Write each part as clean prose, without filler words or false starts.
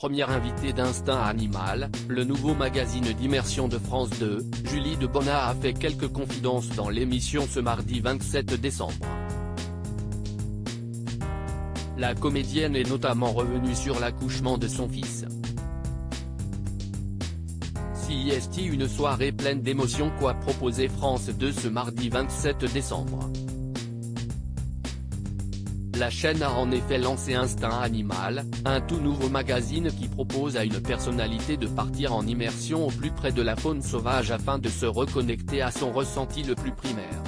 première invitée d'Instinct Animal, le nouveau magazine d'immersion de France 2, Julie Debona a fait quelques confidences dans l'émission ce mardi 27 décembre. La comédienne est notamment revenue sur l'accouchement de son fils. CIST, une soirée pleine d'émotions qu'a proposé France 2 ce mardi 27 décembre. La chaîne a en effet lancé Instinct Animal, un tout nouveau magazine qui propose à une personnalité de partir en immersion au plus près de la faune sauvage afin de se reconnecter à son ressenti le plus primaire.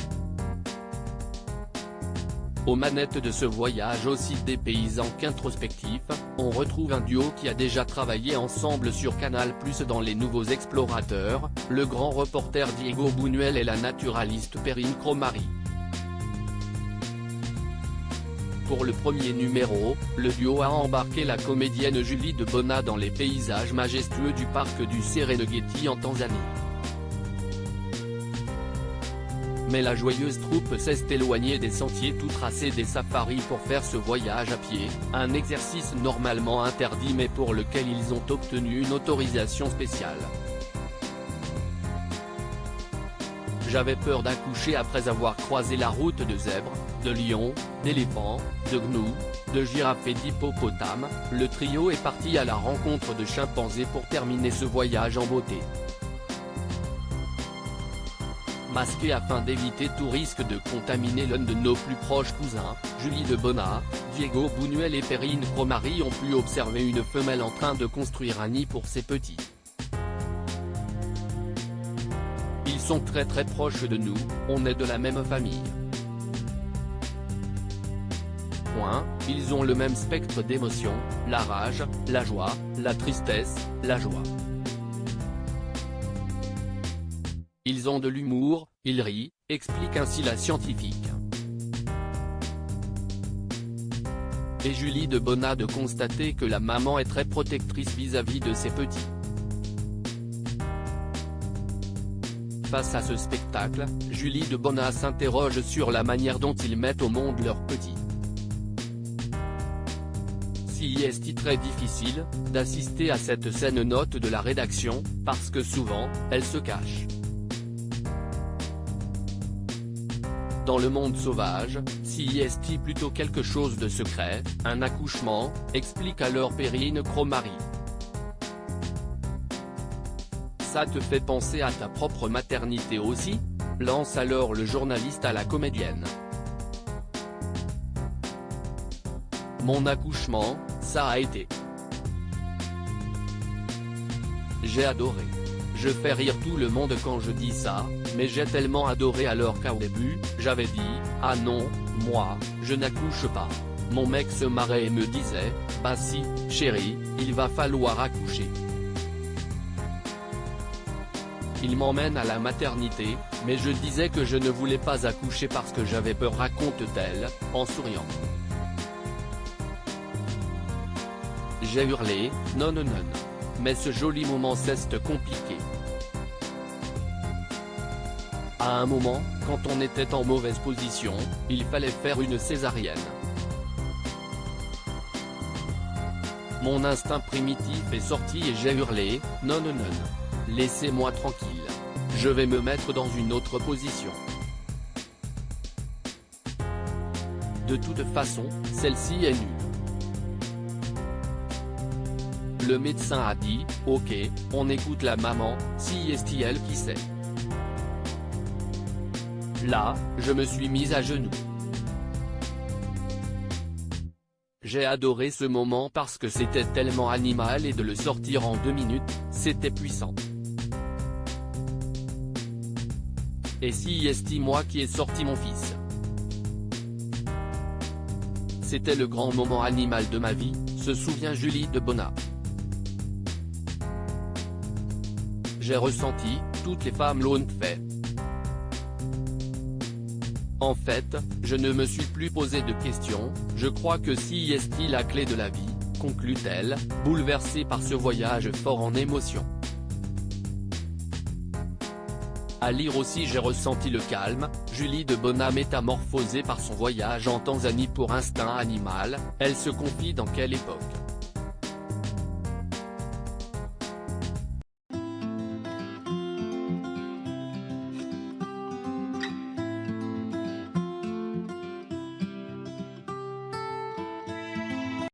Aux manettes de ce voyage aussi dépaysant qu'introspectif, on retrouve un duo qui a déjà travaillé ensemble sur Canal+ dans Les Nouveaux Explorateurs, le grand reporter Diego Buñuel et la naturaliste Perrine Cromary. Pour le premier numéro, le duo a embarqué la comédienne Julie Debona dans les paysages majestueux du parc du Serengeti en Tanzanie. Mais la joyeuse troupe s'est éloignée des sentiers tout tracés des safaris pour faire ce voyage à pied, un exercice normalement interdit mais pour lequel ils ont obtenu une autorisation spéciale. J'avais peur d'accoucher après avoir croisé la route de zèbres, de lions, d'éléphants, de gnous, de girafes et d'hippopotames. Le trio est parti à la rencontre de chimpanzés pour terminer ce voyage en beauté. Masqués afin d'éviter tout risque de contaminer l'un de nos plus proches cousins, Julie Debona, Diego Buñuel et Perrine Cromary ont pu observer une femelle en train de construire un nid pour ses petits. Ils sont très proches de nous, on est de la même famille. Ils ont le même spectre d'émotions, la rage, la joie, la tristesse, la joie. Ils ont de l'humour, ils rient, explique ainsi la scientifique. Et Julie Debona de constater que la maman est très protectrice vis-à-vis de ses petits. Face à ce spectacle, Julie Debona s'interroge sur la manière dont ils mettent au monde leurs petits. Si est très difficile d'assister à cette scène, note de la rédaction, parce que souvent, elle se cache. Dans le monde sauvage, si est plutôt quelque chose de secret, un accouchement, explique alors Perrine Cromary. Ça te fait penser à ta propre maternité aussi ? Lance alors le journaliste à la comédienne. Mon accouchement, ça a été. J'ai adoré. Je fais rire tout le monde quand je dis ça, mais j'ai tellement adoré alors qu'au début, j'avais dit, ah non, moi, je n'accouche pas. Mon mec se marrait et me disait, bah si, chérie, il va falloir accoucher. Il m'emmène à la maternité, mais je disais que je ne voulais pas accoucher parce que j'avais peur, raconte-t-elle, en souriant. J'ai hurlé, non, mais ce joli moment c'est compliqué. À un moment, quand on était en mauvaise position, il fallait faire une césarienne. Mon instinct primitif est sorti et j'ai hurlé, non, laissez-moi tranquille. Je vais me mettre dans une autre position. De toute façon, celle-ci est nulle. Le médecin a dit, ok, on écoute la maman, si est elle qui sait. Là, je me suis mise à genoux. J'ai adoré ce moment parce que c'était tellement animal et de le sortir en 2 minutes, c'était puissant. Et si est moi qui ai sorti mon fils. C'était le grand moment animal de ma vie, se souvient Julie Debona. J'ai ressenti, toutes les femmes l'ont fait. En fait, je ne me suis plus posé de questions, je crois que si est la clé de la vie, conclut-elle, bouleversée par ce voyage fort en émotion. À lire aussi, j'ai ressenti le calme, Julie Debona métamorphosée par son voyage en Tanzanie pour Instinct Animal, elle se confie dans quelle époque.